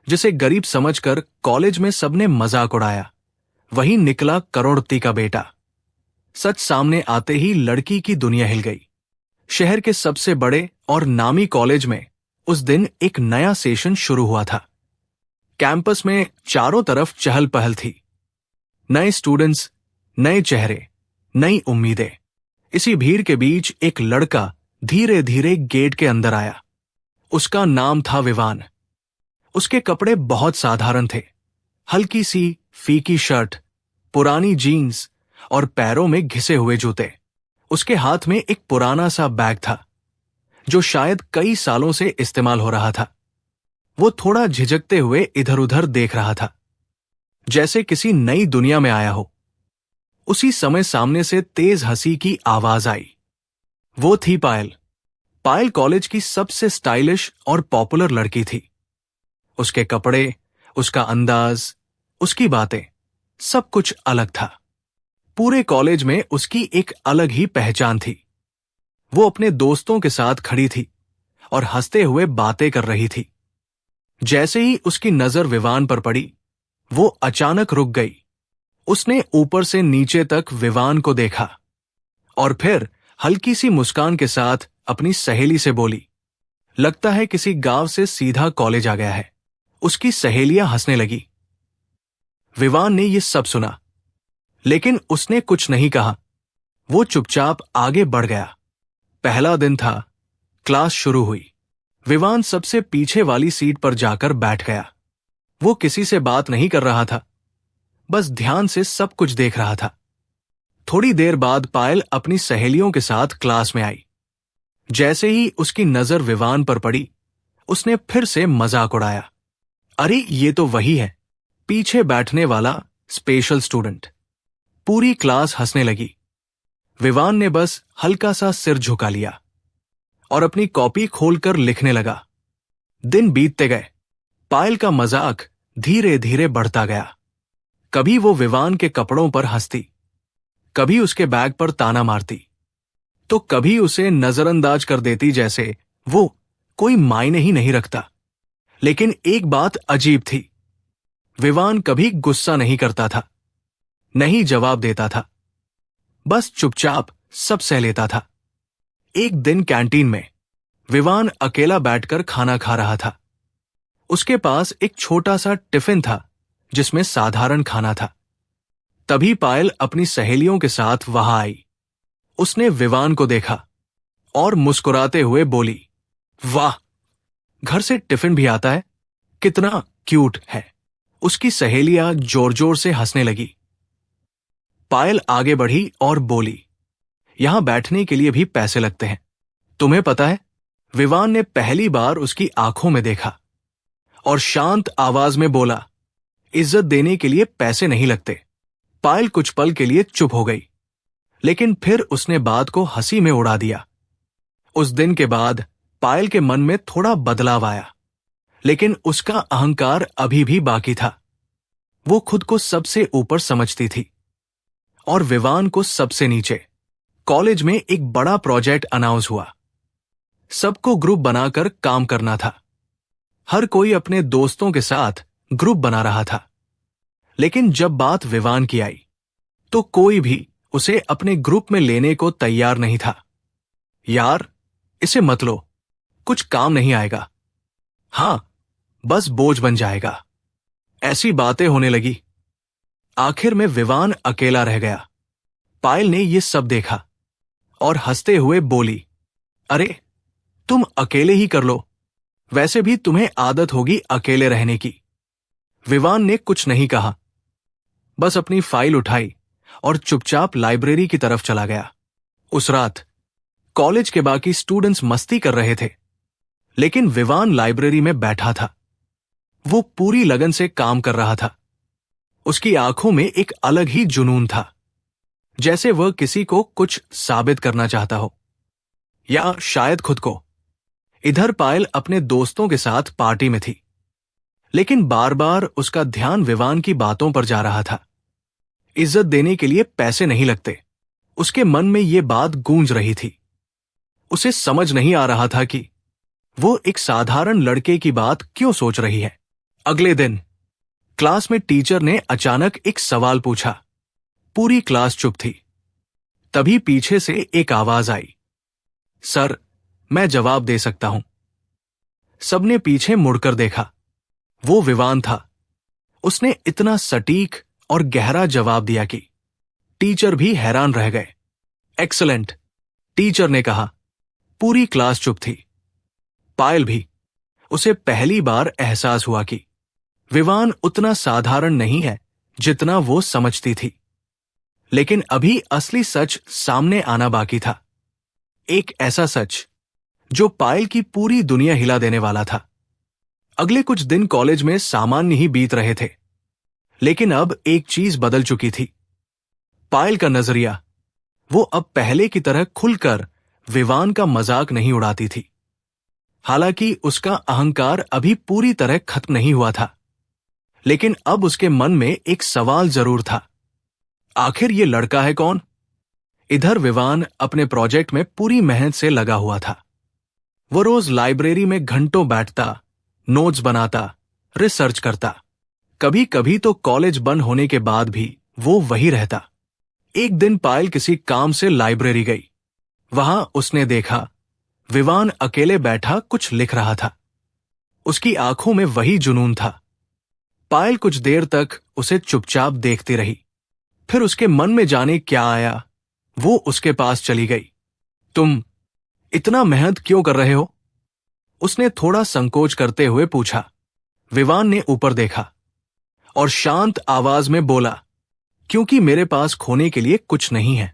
जिसे गरीब समझकर कॉलेज में सबने मजाक उड़ाया, वही निकला करोड़पति का बेटा। सच सामने आते ही लड़की की दुनिया हिल गई। शहर के सबसे बड़े और नामी कॉलेज में उस दिन एक नया सेशन शुरू हुआ था। कैंपस में चारों तरफ चहल पहल थी। नए स्टूडेंट्स, नए चेहरे, नई उम्मीदें। इसी भीड़ के बीच एक लड़का धीरे धीरे गेट के अंदर आया। उसका नाम था विवान। उसके कपड़े बहुत साधारण थे। हल्की सी फीकी शर्ट, पुरानी जीन्स और पैरों में घिसे हुए जूते। उसके हाथ में एक पुराना सा बैग था जो शायद कई सालों से इस्तेमाल हो रहा था। वो थोड़ा झिझकते हुए इधर उधर देख रहा था, जैसे किसी नई दुनिया में आया हो। उसी समय सामने से तेज हंसी की आवाज आई। वो थी पायल। पायल कॉलेज की सबसे स्टाइलिश और पॉपुलर लड़की थी। उसके कपड़े, उसका अंदाज, उसकी बातें, सब कुछ अलग था। पूरे कॉलेज में उसकी एक अलग ही पहचान थी। वो अपने दोस्तों के साथ खड़ी थी और हंसते हुए बातें कर रही थी। जैसे ही उसकी नजर विवान पर पड़ी, वो अचानक रुक गई। उसने ऊपर से नीचे तक विवान को देखा और फिर हल्की सी मुस्कान के साथ अपनी सहेली से बोली, लगता है किसी गांव से सीधा कॉलेज आ गया है। उसकी सहेलियां हंसने लगी। विवान ने यह सब सुना, लेकिन उसने कुछ नहीं कहा। वो चुपचाप आगे बढ़ गया। पहला दिन था। क्लास शुरू हुई। विवान सबसे पीछे वाली सीट पर जाकर बैठ गया। वो किसी से बात नहीं कर रहा था, बस ध्यान से सब कुछ देख रहा था। थोड़ी देर बाद पायल अपनी सहेलियों के साथ क्लास में आई। जैसे ही उसकी नजर विवान पर पड़ी, उसने फिर से मजाक उड़ाया। अरे ये तो वही है, पीछे बैठने वाला स्पेशल स्टूडेंट। पूरी क्लास हंसने लगी। विवान ने बस हल्का सा सिर झुका लिया और अपनी कॉपी खोलकर लिखने लगा। दिन बीतते गए। पायल का मजाक धीरे धीरे बढ़ता गया। कभी वो विवान के कपड़ों पर हंसती, कभी उसके बैग पर ताना मारती, तो कभी उसे नजरअंदाज कर देती, जैसे वो कोई मायने ही नहीं रखता। लेकिन एक बात अजीब थी, विवान कभी गुस्सा नहीं करता था, नहीं जवाब देता था, बस चुपचाप सब सह लेता था। एक दिन कैंटीन में विवान अकेला बैठकर खाना खा रहा था। उसके पास एक छोटा सा टिफिन था जिसमें साधारण खाना था। तभी पायल अपनी सहेलियों के साथ वहां आई। उसने विवान को देखा और मुस्कुराते हुए बोली, वाह, घर से टिफिन भी आता है, कितना क्यूट है। उसकी सहेलियां जोर जोर से हंसने लगी। पायल आगे बढ़ी और बोली, यहां बैठने के लिए भी पैसे लगते हैं, तुम्हें पता है? विवान ने पहली बार उसकी आंखों में देखा और शांत आवाज में बोला, इज्जत देने के लिए पैसे नहीं लगते। पायल कुछ पल के लिए चुप हो गई, लेकिन फिर उसने बात को हंसी में उड़ा दिया। उस दिन के बाद पायल के मन में थोड़ा बदलाव आया, लेकिन उसका अहंकार अभी भी बाकी था। वो खुद को सबसे ऊपर समझती थी और विवान को सबसे नीचे। कॉलेज में एक बड़ा प्रोजेक्ट अनाउंस हुआ। सबको ग्रुप बनाकर काम करना था। हर कोई अपने दोस्तों के साथ ग्रुप बना रहा था, लेकिन जब बात विवान की आई, तो कोई भी उसे अपने ग्रुप में लेने को तैयार नहीं था। यार, इसे मत लो, कुछ काम नहीं आएगा। हां, बस बोझ बन जाएगा। ऐसी बातें होने लगी। आखिर में विवान अकेला रह गया। पायल ने यह सब देखा और हंसते हुए बोली, अरे तुम अकेले ही कर लो, वैसे भी तुम्हें आदत होगी अकेले रहने की। विवान ने कुछ नहीं कहा, बस अपनी फाइल उठाई और चुपचाप लाइब्रेरी की तरफ चला गया। उस रात कॉलेज के बाकी स्टूडेंट्स मस्ती कर रहे थे, लेकिन विवान लाइब्रेरी में बैठा था। वो पूरी लगन से काम कर रहा था। उसकी आंखों में एक अलग ही जुनून था, जैसे वह किसी को कुछ साबित करना चाहता हो, या शायद खुद को। इधर पायल अपने दोस्तों के साथ पार्टी में थी, लेकिन बार बार उसका ध्यान विवान की बातों पर जा रहा था। इज्जत देने के लिए पैसे नहीं लगते, उसके मन में यह बात गूंज रही थी। उसे समझ नहीं आ रहा था कि वो एक साधारण लड़के की बात क्यों सोच रही है। अगले दिन क्लास में टीचर ने अचानक एक सवाल पूछा। पूरी क्लास चुप थी। तभी पीछे से एक आवाज आई, सर, मैं जवाब दे सकता हूं। सबने पीछे मुड़कर देखा। वो विवान था। उसने इतना सटीक और गहरा जवाब दिया कि टीचर भी हैरान रह गए। एक्सीलेंट, टीचर ने कहा। पूरी क्लास चुप थी। पायल भी। उसे पहली बार एहसास हुआ कि विवान उतना साधारण नहीं है जितना वो समझती थी। लेकिन अभी असली सच सामने आना बाकी था। एक ऐसा सच जो पायल की पूरी दुनिया हिला देने वाला था। अगले कुछ दिन कॉलेज में सामान्य ही बीत रहे थे, लेकिन अब एक चीज बदल चुकी थी। पायल का नजरिया। वो अब पहले की तरह खुलकर विवान का मजाक नहीं उड़ाती थी। हालांकि उसका अहंकार अभी पूरी तरह खत्म नहीं हुआ था, लेकिन अब उसके मन में एक सवाल जरूर था। आखिर ये लड़का है कौन? इधर विवान अपने प्रोजेक्ट में पूरी मेहनत से लगा हुआ था। वो रोज लाइब्रेरी में घंटों बैठता, नोट्स बनाता, रिसर्च करता। कभी कभी तो कॉलेज बंद होने के बाद भी वो वही रहता। एक दिन पायल किसी काम से लाइब्रेरी गई। वहां उसने देखा विवान अकेले बैठा कुछ लिख रहा था। उसकी आंखों में वही जुनून था। पायल कुछ देर तक उसे चुपचाप देखती रही। फिर उसके मन में जाने क्या आया, वो उसके पास चली गई। तुम इतना मेहनत क्यों कर रहे हो? उसने थोड़ा संकोच करते हुए पूछा। विवान ने ऊपर देखा और शांत आवाज में बोला, क्योंकि मेरे पास खोने के लिए कुछ नहीं है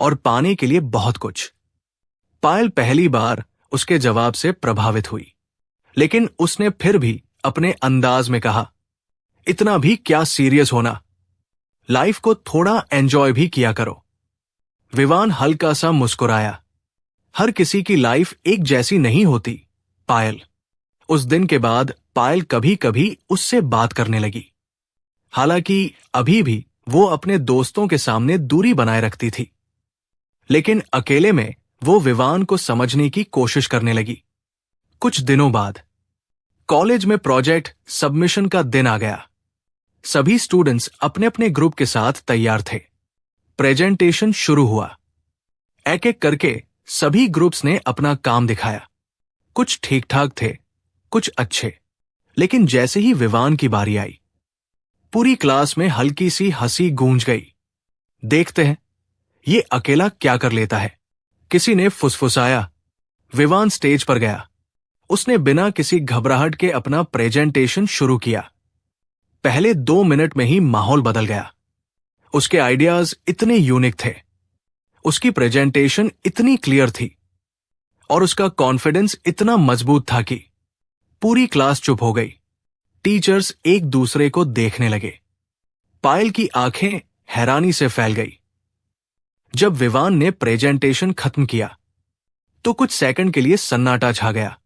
और पाने के लिए बहुत कुछ। पायल पहली बार उसके जवाब से प्रभावित हुई, लेकिन उसने फिर भी अपने अंदाज में कहा, इतना भी क्या सीरियस होना, लाइफ को थोड़ा एंजॉय भी किया करो। विवान हल्का सा मुस्कुराया। हर किसी की लाइफ एक जैसी नहीं होती, पायल। उस दिन के बाद पायल कभी कभी उससे बात करने लगी। हालांकि अभी भी वो अपने दोस्तों के सामने दूरी बनाए रखती थी, लेकिन अकेले में वो विवान को समझने की कोशिश करने लगी। कुछ दिनों बाद कॉलेज में प्रोजेक्ट सबमिशन का दिन आ गया। सभी स्टूडेंट्स अपने अपने ग्रुप के साथ तैयार थे। प्रेजेंटेशन शुरू हुआ। एक एक करके सभी ग्रुप्स ने अपना काम दिखाया। कुछ ठीक ठाक थे, कुछ अच्छे, लेकिन जैसे ही विवान की बारी आई, पूरी क्लास में हल्की सी हंसी गूंज गई। देखते हैं ये अकेला क्या कर लेता है, किसी ने फुसफुसाया। विवान स्टेज पर गया। उसने बिना किसी घबराहट के अपना प्रेजेंटेशन शुरू किया। पहले 2 मिनट में ही माहौल बदल गया। उसके आइडियाज इतने यूनिक थे, उसकी प्रेजेंटेशन इतनी क्लियर थी और उसका कॉन्फिडेंस इतना मजबूत था कि पूरी क्लास चुप हो गई। टीचर्स एक दूसरे को देखने लगे। पायल की आंखें हैरानी से फैल गई। जब विवान ने प्रेजेंटेशन खत्म किया तो कुछ सेकंड के लिए सन्नाटा छा गया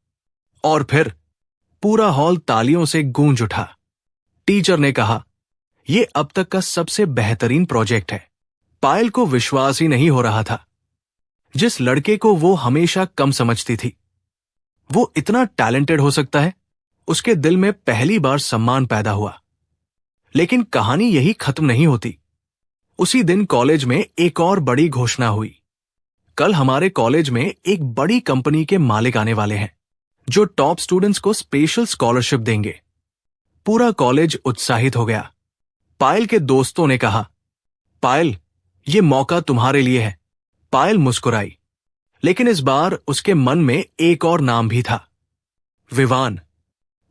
और फिर पूरा हॉल तालियों से गूंज उठा। टीचर ने कहा, यह अब तक का सबसे बेहतरीन प्रोजेक्ट है। पायल को विश्वास ही नहीं हो रहा था। जिस लड़के को वो हमेशा कम समझती थी, वो इतना टैलेंटेड हो सकता है, उसके दिल में पहली बार सम्मान पैदा हुआ। लेकिन कहानी यही खत्म नहीं होती। उसी दिन कॉलेज में एक और बड़ी घोषणा हुई। कल हमारे कॉलेज में एक बड़ी कंपनी के मालिक आने वाले हैं, जो टॉप स्टूडेंट्स को स्पेशल स्कॉलरशिप देंगे। पूरा कॉलेज उत्साहित हो गया। पायल के दोस्तों ने कहा, पायल, ये मौका तुम्हारे लिए है। पायल मुस्कुराई, लेकिन इस बार उसके मन में एक और नाम भी था, विवान।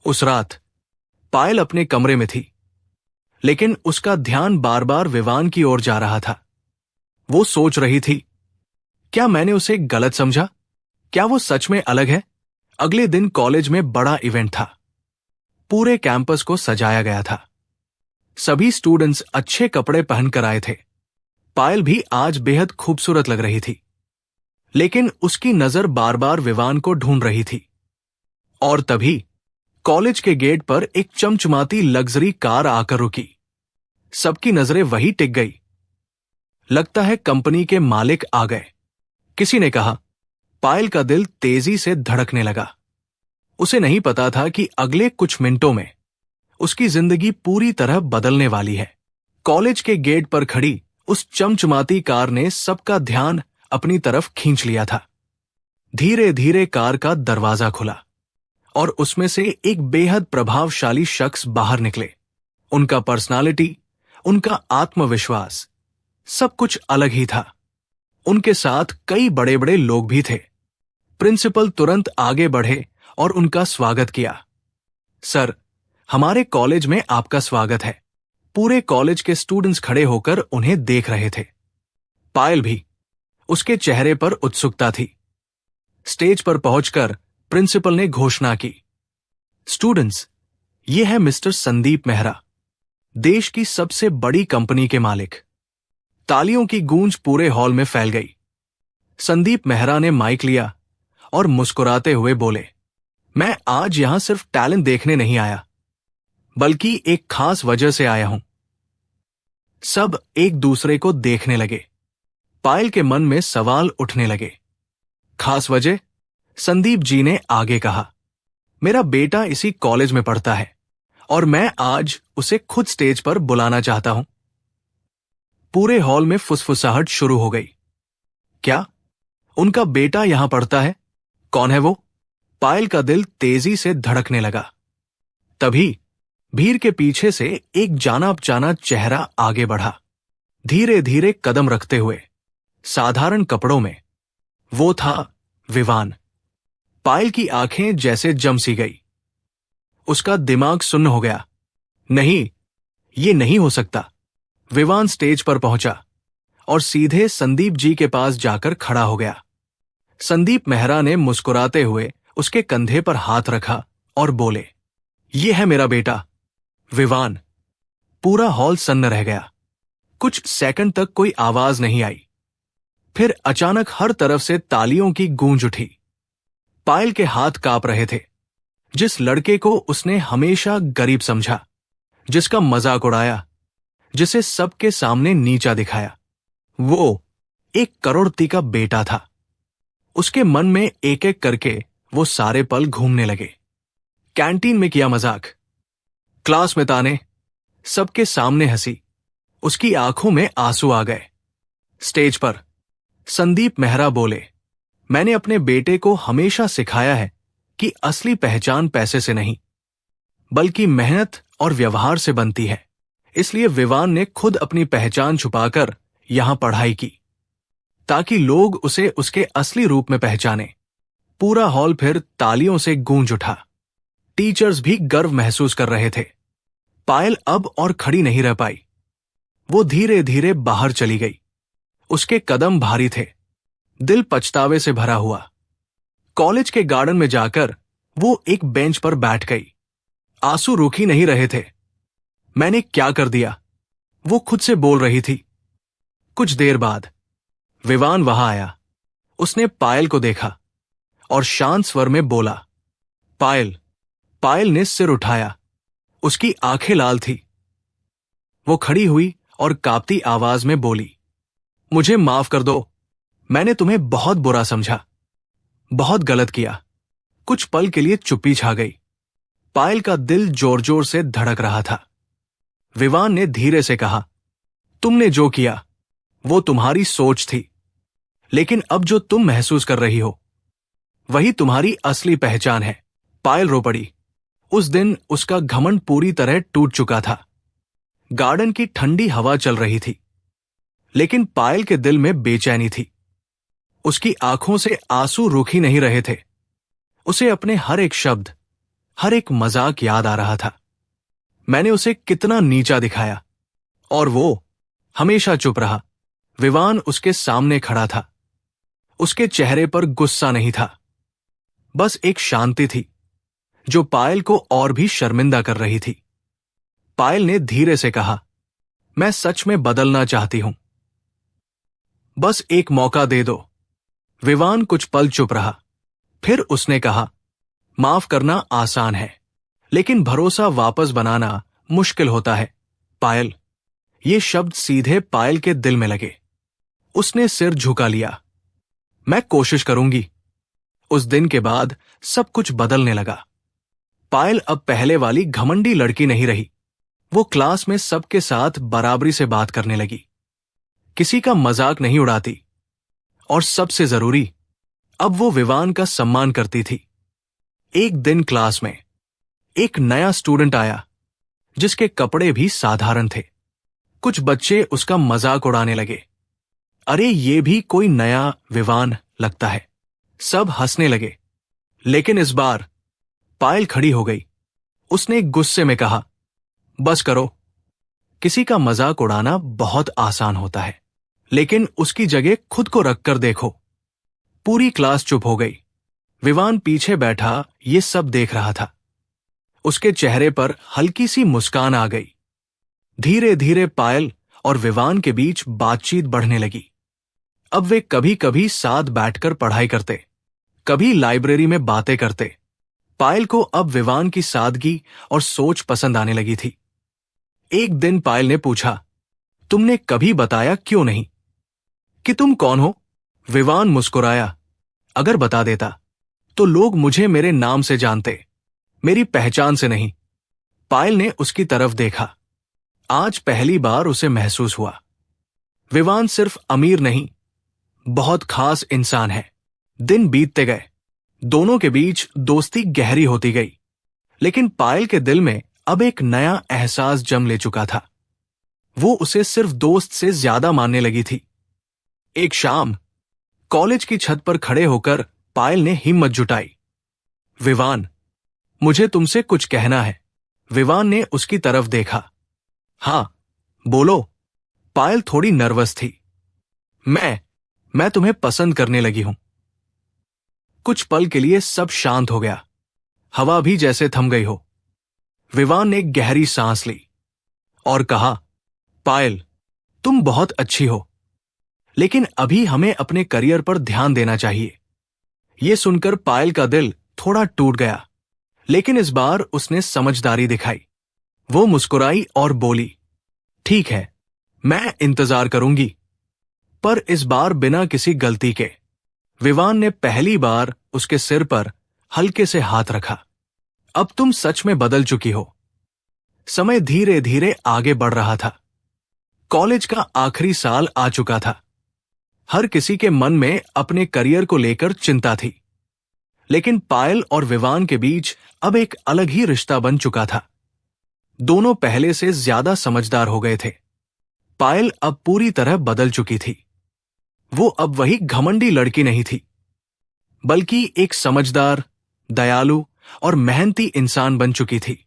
उस रात पायल अपने कमरे में थी, लेकिन उसका ध्यान बार बार विवान की ओर जा रहा था। वो सोच रही थी, क्या मैंने उसे गलत समझा? क्या वो सच में अलग है? अगले दिन कॉलेज में बड़ा इवेंट था। पूरे कैंपस को सजाया गया था। सभी स्टूडेंट्स अच्छे कपड़े पहनकर आए थे। पायल भी आज बेहद खूबसूरत लग रही थी, लेकिन उसकी नजर बार बार विवान को ढूंढ रही थी। और तभी कॉलेज के गेट पर एक चमचमाती लग्जरी कार आकर रुकी। सबकी नजरें वही टिक गई। लगता है कंपनी के मालिक आ गए, किसी ने कहा। पायल का दिल तेजी से धड़कने लगा। उसे नहीं पता था कि अगले कुछ मिनटों में उसकी जिंदगी पूरी तरह बदलने वाली है। कॉलेज के गेट पर खड़ी उस चमचमाती कार ने सबका ध्यान अपनी तरफ खींच लिया था। धीरे धीरे कार का दरवाजा खुला और उसमें से एक बेहद प्रभावशाली शख्स बाहर निकले। उनका पर्सनालिटी, उनका आत्मविश्वास, सब कुछ अलग ही था। उनके साथ कई बड़े बड़े लोग भी थे। प्रिंसिपल तुरंत आगे बढ़े और उनका स्वागत किया। सर, हमारे कॉलेज में आपका स्वागत है। पूरे कॉलेज के स्टूडेंट्स खड़े होकर उन्हें देख रहे थे। पायल भी, उसके चेहरे पर उत्सुकता थी। स्टेज पर पहुंचकर प्रिंसिपल ने घोषणा की, स्टूडेंट्स, ये है मिस्टर संदीप मेहरा, देश की सबसे बड़ी कंपनी के मालिक। तालियों की गूंज पूरे हॉल में फैल गई। संदीप मेहरा ने माइक लिया और मुस्कुराते हुए बोले, मैं आज यहां सिर्फ टैलेंट देखने नहीं आया, बल्कि एक खास वजह से आया हूं। सब एक दूसरे को देखने लगे। पायल के मन में सवाल उठने लगे। खास वजह? संदीप जी ने आगे कहा, मेरा बेटा इसी कॉलेज में पढ़ता है और मैं आज उसे खुद स्टेज पर बुलाना चाहता हूं। पूरे हॉल में फुसफुसाहट शुरू हो गई। क्या? उनका बेटा यहां पढ़ता है? कौन है वो? पायल का दिल तेजी से धड़कने लगा। तभी भीड़ के पीछे से एक जाना पहचाना चेहरा आगे बढ़ा, धीरे धीरे कदम रखते हुए, साधारण कपड़ों में। वो था विवान। पायल की आंखें जैसे जम सी गई। उसका दिमाग सुन्न हो गया। नहीं, ये नहीं हो सकता। विवान स्टेज पर पहुंचा और सीधे संदीप जी के पास जाकर खड़ा हो गया। संदीप मेहरा ने मुस्कुराते हुए उसके कंधे पर हाथ रखा और बोले, ये है मेरा बेटा विवान। पूरा हॉल सन्न रह गया। कुछ सेकंड तक कोई आवाज नहीं आई। फिर अचानक हर तरफ से तालियों की गूंज उठी। पायल के हाथ कांप रहे थे। जिस लड़के को उसने हमेशा गरीब समझा, जिसका मजाक उड़ाया, जिसे सबके सामने नीचा दिखाया, वो 1 करोड़पति का बेटा था। उसके मन में एक एक करके वो सारे पल घूमने लगे। कैंटीन में किया मजाक, क्लास में ताने, सबके सामने हंसी। उसकी आंखों में आंसू आ गए। स्टेज पर संदीप मेहरा बोले, मैंने अपने बेटे को हमेशा सिखाया है कि असली पहचान पैसे से नहीं, बल्कि मेहनत और व्यवहार से बनती है। इसलिए विवान ने खुद अपनी पहचान छुपाकर यहां पढ़ाई की, ताकि लोग उसे उसके असली रूप में पहचाने। पूरा हॉल फिर तालियों से गूंज उठा। टीचर्स भी गर्व महसूस कर रहे थे। पायल अब और खड़ी नहीं रह पाई। वो धीरे धीरे बाहर चली गई। उसके कदम भारी थे, दिल पछतावे से भरा हुआ। कॉलेज के गार्डन में जाकर वो एक बेंच पर बैठ गई। आंसू रुक ही नहीं रहे थे। मैंने क्या कर दिया, वो खुद से बोल रही थी। कुछ देर बाद विवान वहां आया। उसने पायल को देखा और शांत स्वर में बोला, पायल। पायल ने सिर उठाया। उसकी आंखें लाल थी। वो खड़ी हुई और कांपती आवाज में बोली, मुझे माफ कर दो, मैंने तुम्हें बहुत बुरा समझा, बहुत गलत किया। कुछ पल के लिए चुप्पी छा गई। पायल का दिल जोर जोर से धड़क रहा था। विवान ने धीरे से कहा, तुमने जो किया वो तुम्हारी सोच थी, लेकिन अब जो तुम महसूस कर रही हो वही तुम्हारी असली पहचान है। पायल रो पड़ी। उस दिन उसका घमंड पूरी तरह टूट चुका था। गार्डन की ठंडी हवा चल रही थी, लेकिन पायल के दिल में बेचैनी थी। उसकी आंखों से आंसू रुक ही नहीं रहे थे। उसे अपने हर एक शब्द, हर एक मजाक याद आ रहा था। मैंने उसे कितना नीचा दिखाया और वो हमेशा चुप रहा। विवान उसके सामने खड़ा था। उसके चेहरे पर गुस्सा नहीं था, बस एक शांति थी जो पायल को और भी शर्मिंदा कर रही थी। पायल ने धीरे से कहा, मैं सच में बदलना चाहती हूं, बस एक मौका दे दो। विवान कुछ पल चुप रहा। फिर उसने कहा, माफ करना आसान है, लेकिन भरोसा वापस बनाना मुश्किल होता है। पायल। ये शब्द सीधे पायल के दिल में लगे। उसने सिर झुका लिया। मैं कोशिश करूंगी। उस दिन के बाद सब कुछ बदलने लगा। पायल अब पहले वाली घमंडी लड़की नहीं रही। वो क्लास में सबके साथ बराबरी से बात करने लगी, किसी का मजाक नहीं उड़ाती, और सबसे जरूरी, अब वो विवान का सम्मान करती थी। एक दिन क्लास में एक नया स्टूडेंट आया जिसके कपड़े भी साधारण थे। कुछ बच्चे उसका मजाक उड़ाने लगे, अरे ये भी कोई नया विवान लगता है। सब हंसने लगे, लेकिन इस बार पायल खड़ी हो गई। उसने गुस्से में कहा, बस करो। किसी का मजाक उड़ाना बहुत आसान होता है, लेकिन उसकी जगह खुद को रखकर देखो। पूरी क्लास चुप हो गई। विवान पीछे बैठा ये सब देख रहा था। उसके चेहरे पर हल्की सी मुस्कान आ गई। धीरे धीरे पायल और विवान के बीच बातचीत बढ़ने लगी। अब वे कभी कभी साथ बैठकर पढ़ाई करते, कभी लाइब्रेरी में बातें करते। पायल को अब विवान की सादगी और सोच पसंद आने लगी थी। एक दिन पायल ने पूछा, तुमने कभी बताया क्यों नहीं कि तुम कौन हो? विवान मुस्कुराया, अगर बता देता तो लोग मुझे मेरे नाम से जानते, मेरी पहचान से नहीं। पायल ने उसकी तरफ देखा। आज पहली बार उसे महसूस हुआ, विवान सिर्फ अमीर नहीं, बहुत खास इंसान है। दिन बीतते गए, दोनों के बीच दोस्ती गहरी होती गई, लेकिन पायल के दिल में अब एक नया एहसास जम ले चुका था। वो उसे सिर्फ दोस्त से ज्यादा मानने लगी थी। एक शाम कॉलेज की छत पर खड़े होकर पायल ने हिम्मत जुटाई, विवान, मुझे तुमसे कुछ कहना है। विवान ने उसकी तरफ देखा। हाँ, बोलो। पायल थोड़ी नर्वस थी। मैं तुम्हें पसंद करने लगी हूं। कुछ पल के लिए सब शांत हो गया, हवा भी जैसे थम गई हो। विवान ने गहरी सांस ली और कहा, पायल, तुम बहुत अच्छी हो, लेकिन अभी हमें अपने करियर पर ध्यान देना चाहिए। यह सुनकर पायल का दिल थोड़ा टूट गया, लेकिन इस बार उसने समझदारी दिखाई। वो मुस्कुराई और बोली, ठीक है, मैं इंतजार करूंगी, पर इस बार बिना किसी गलती के। विवान ने पहली बार उसके सिर पर हल्के से हाथ रखा। अब तुम सच में बदल चुकी हो। समय धीरे धीरे आगे बढ़ रहा था। कॉलेज का आखिरी साल आ चुका था। हर किसी के मन में अपने करियर को लेकर चिंता थी, लेकिन पायल और विवान के बीच अब एक अलग ही रिश्ता बन चुका था। दोनों पहले से ज्यादा समझदार हो गए थे। पायल अब पूरी तरह बदल चुकी थी। वो अब वही घमंडी लड़की नहीं थी, बल्कि एक समझदार, दयालु और मेहनती इंसान बन चुकी थी।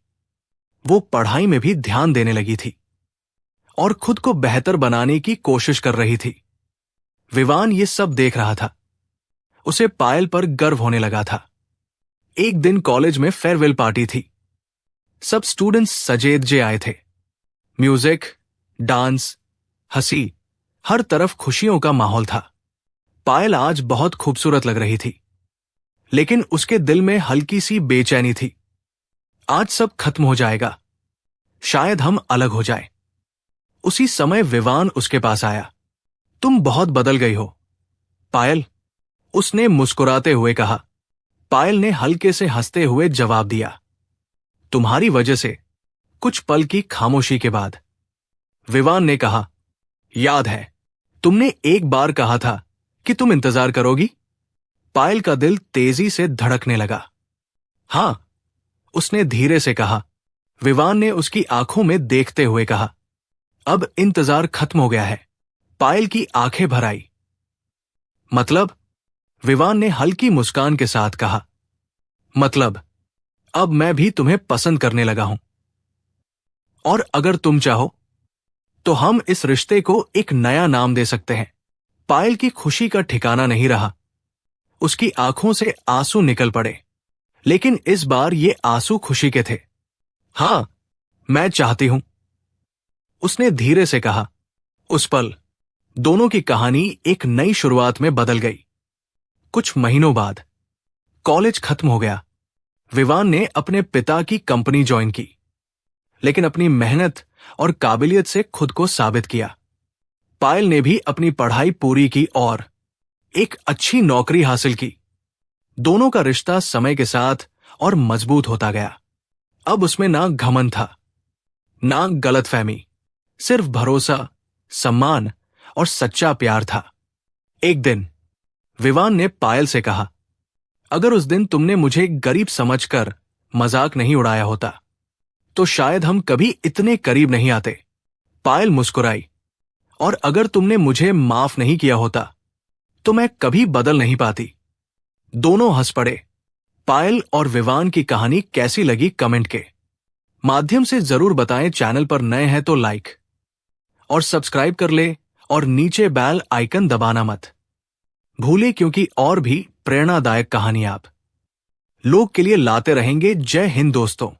वो पढ़ाई में भी ध्यान देने लगी थी और खुद को बेहतर बनाने की कोशिश कर रही थी। विवान ये सब देख रहा था। उसे पायल पर गर्व होने लगा था। एक दिन कॉलेज में फेयरवेल पार्टी थी। सब स्टूडेंट्स सजेधजे आए थे। म्यूजिक, डांस, हंसी, हर तरफ खुशियों का माहौल था। पायल आज बहुत खूबसूरत लग रही थी, लेकिन उसके दिल में हल्की सी बेचैनी थी। आज सब खत्म हो जाएगा, शायद हम अलग हो जाएं। उसी समय विवान उसके पास आया। तुम बहुत बदल गई हो, पायल, उसने मुस्कुराते हुए कहा। पायल ने हल्के से हंसते हुए जवाब दिया, तुम्हारी वजह से। कुछ पल की खामोशी के बाद विवान ने कहा, याद है, तुमने एक बार कहा था कि तुम इंतजार करोगी। पायल का दिल तेजी से धड़कने लगा। हां, उसने धीरे से कहा। विवान ने उसकी आंखों में देखते हुए कहा, अब इंतजार खत्म हो गया है। पायल की आंखें भर आई। मतलब? विवान ने हल्की मुस्कान के साथ कहा, मतलब, अब मैं भी तुम्हें पसंद करने लगा हूं, और अगर तुम चाहो तो हम इस रिश्ते को एक नया नाम दे सकते हैं। पायल की खुशी का ठिकाना नहीं रहा। उसकी आंखों से आंसू निकल पड़े, लेकिन इस बार ये आंसू खुशी के थे। हां, मैं चाहती हूं, उसने धीरे से कहा। उस पल दोनों की कहानी एक नई शुरुआत में बदल गई। कुछ महीनों बाद कॉलेज खत्म हो गया। विवान ने अपने पिता की कंपनी ज्वाइन की, लेकिन अपनी मेहनत और काबिलियत से खुद को साबित किया। पायल ने भी अपनी पढ़ाई पूरी की और एक अच्छी नौकरी हासिल की। दोनों का रिश्ता समय के साथ और मजबूत होता गया। अब उसमें ना घमंड था, ना गलतफहमी, सिर्फ भरोसा, सम्मान और सच्चा प्यार था। एक दिन विवान ने पायल से कहा, अगर उस दिन तुमने मुझे गरीब समझकर मजाक नहीं उड़ाया होता तो शायद हम कभी इतने करीब नहीं आते। पायल मुस्कुराई, और अगर तुमने मुझे माफ नहीं किया होता तो मैं कभी बदल नहीं पाती। दोनों हंस पड़े। पायल और विवान की कहानी कैसी लगी कमेंट के माध्यम से जरूर बताएं। चैनल पर नए हैं तो लाइक और सब्सक्राइब कर ले और नीचे बेल आइकन दबाना मत भूले, क्योंकि और भी प्रेरणादायक कहानी आप लोग के लिए लाते रहेंगे। जय हिंद दोस्तों।